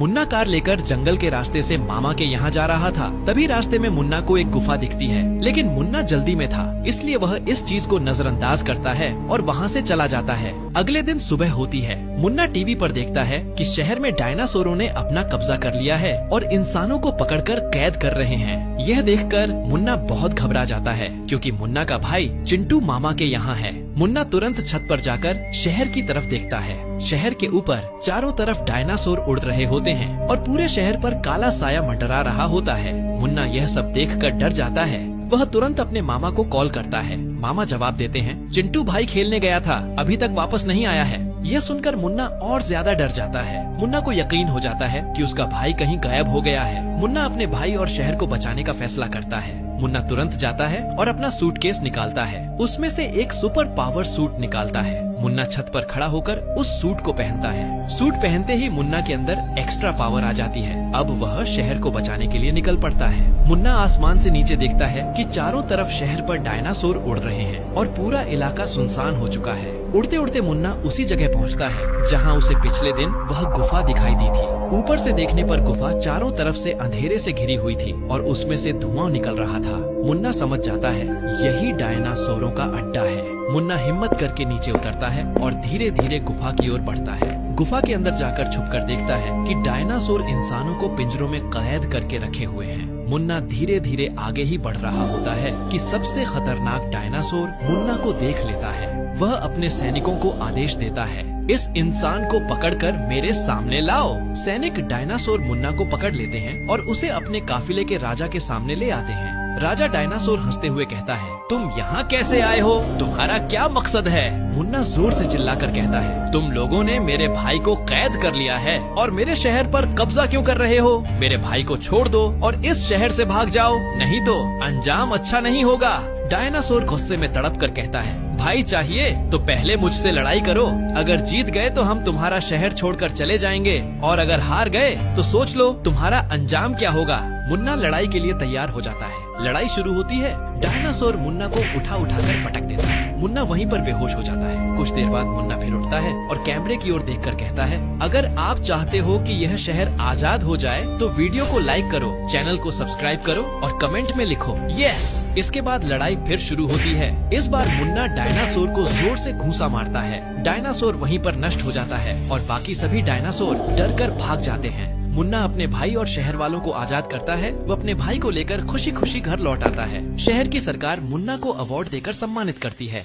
Munna car लेकर जंगल के रास्ते से मामा के यहाँ जा रहा था। तभी रास्ते में मुन्ना को एक गुफा दिखती है, लेकिन मुन्ना जल्दी में था, इसलिए वह इस चीज को नजरअंदाज करता है और वहाँ से चला जाता है। अगले दिन सुबह होती है। मुन्ना टीवी पर देखता है कि शहर में डायनासोरों ने अपना कब्जा कर लिया है और इंसानों को पकड़कर कैद कर रहे हैं। यह देखकर मुन्ना बहुत घबरा जाता है, क्योंकि मुन्ना का भाई चिंटू मामा के यहाँ है। मुन्ना तुरंत छत पर जाकर शहर की तरफ देखता है। शहर के ऊपर चारों तरफ डायनासोर उड़ रहे होते हैं और पूरे शहर पर काला साया मंडरा रहा होता है। मुन्ना यह सब देखकर डर जाता है। वह तुरंत अपने मामा को कॉल करता है। मामा जवाब देते हैं, चिंटू भाई खेलने गया था, अभी तक वापस नहीं आया है। यह सुनकर मुन्ना और ज्यादा डर जाता है। मुन्ना को यकीन हो जाता है कि उसका भाई कहीं गायब हो गया है। मुन्ना अपने भाई और शहर को बचाने का फैसला करता है। मुन्ना तुरंत जाता है और अपना सूटकेस निकालता है। उसमें से एक सुपर पावर सूट निकालता है। मुन्ना छत पर खड़ा होकर उस सूट को पहनता है। सूट पहनते ही मुन्ना के अंदर एक्स्ट्रा पावर आ जाती है। अब वह शहर को बचाने के लिए निकल पड़ता है। मुन्ना आसमान से नीचे देखता है कि चारों तरफ शहर पर डायनासोर उड़ रहे हैं और पूरा इलाका सुनसान हो चुका है। उड़ते उड़ते मुन्ना उसी जगह पहुंचता है जहां उसे पिछले दिन वह गुफा दिखाई दी थी। ऊपर से देखने पर गुफा चारों तरफ से अंधेरे से घिरी हुई थी और उसमें से धुआं निकल रहा था। मुन्ना समझ जाता है यही डायनासोरों का अड्डा है। मुन्ना हिम्मत करके नीचे उतरता है और धीरे धीरे गुफा की ओर बढ़ता है। गुफा के अंदर जाकर छुपकर देखता है कि डायनासोर इंसानों को पिंजरों में कैद करके रखे हुए हैं। मुन्ना धीरे धीरे आगे ही बढ़ रहा होता है कि सबसे खतरनाक डायनासोर मुन्ना को देख लेता है। वह अपने सैनिकों को आदेश देता है, इस इंसान को पकड़कर मेरे सामने लाओ। सैनिक डायनासोर मुन्ना को पकड़ लेते हैं और उसे अपने काफिले के राजा के सामने ले आते हैं। राजा डायनासोर हंसते हुए कहता है, तुम यहाँ कैसे आए हो? तुम्हारा क्या मकसद है? मुन्ना जोर से चिल्लाकर कहता है, तुम लोगों ने मेरे भाई को कैद कर लिया है और मेरे शहर पर कब्जा क्यों कर रहे हो? मेरे भाई को छोड़ दो और इस शहर से भाग जाओ, नहीं तो अंजाम अच्छा नहीं होगा। डायनासोर गुस्से में तड़प कर कहता है, भाई चाहिए तो पहले मुझसे लड़ाई करो। अगर जीत गए तो हम तुम्हारा शहर छोड़कर चले जाएंगे और अगर हार गए तो सोच लो तुम्हारा अंजाम क्या होगा। मुन्ना लड़ाई के लिए तैयार हो जाता है। लड़ाई शुरू होती है। डायनासोर मुन्ना को उठा उठाकर पटक देता है। मुन्ना वहीं पर बेहोश हो जाता है। कुछ देर बाद मुन्ना फिर उठता है और कैमरे की ओर देखकर कहता है, अगर आप चाहते हो कि यह शहर आजाद हो जाए तो वीडियो को लाइक करो, चैनल को सब्सक्राइब करो और कमेंट में लिखो यस। इसके बाद लड़ाई फिर शुरू होती है। इस बार मुन्ना डायनासोर को जोर से घूंसा मारता है। डायनासोर वहीं पर नष्ट हो जाता है और बाकी सभी डायनासोर डर कर भाग जाते हैं। मुन्ना अपने भाई और शहर वालों को आजाद करता है। वो अपने भाई को लेकर खुशी खुशी घर लौट आता है। शहर की सरकार मुन्ना को अवार्ड देकर सम्मानित करती है।